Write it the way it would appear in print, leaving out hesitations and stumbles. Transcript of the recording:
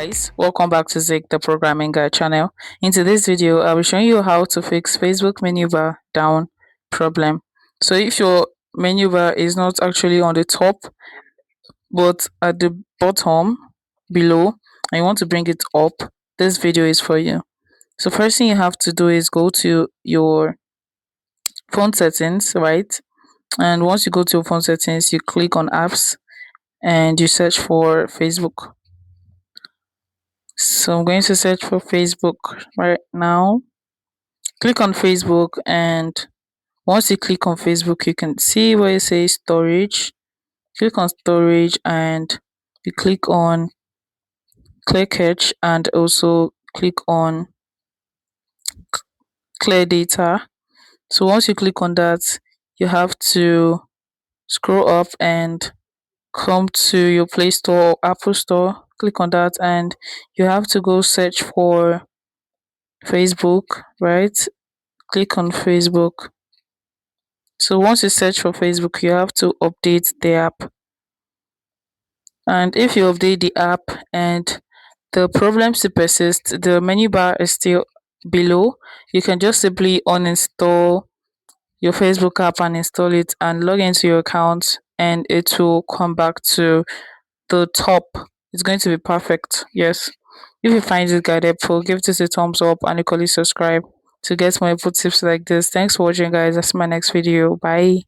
Guys, welcome back to Zik, the programming guy channel. In today's video, I'll be showing you how to fix Facebook menu bar down problem. So if your menu bar is not actually on the top but at the bottom below and you want to bring it up, this video is for you. So first thing you have to do is go to your phone settings, right? And once you go to your phone settings, you click on apps and you search for Facebook. So I'm going to search for Facebook right now. Click on Facebook, and once you click on Facebook, you can see where it says storage. Click on storage and you click on clear cache and also click on clear data. So once you click on that, you have to scroll up and come to your Play Store or Apple Store. Click on that and you have to go search for Facebook, right? Click on Facebook. So once you search for Facebook, you have to update the app. And if you update the app and the problem still persists, the menu bar is still below, you can just simply uninstall your Facebook app and install it and log into your account, and it will come back to the top. It's going to be perfect. Yes. If you find this guide helpful, give this a thumbs up and equally subscribe to get more input tips like this. Thanks for watching, guys. That's my next video. Bye.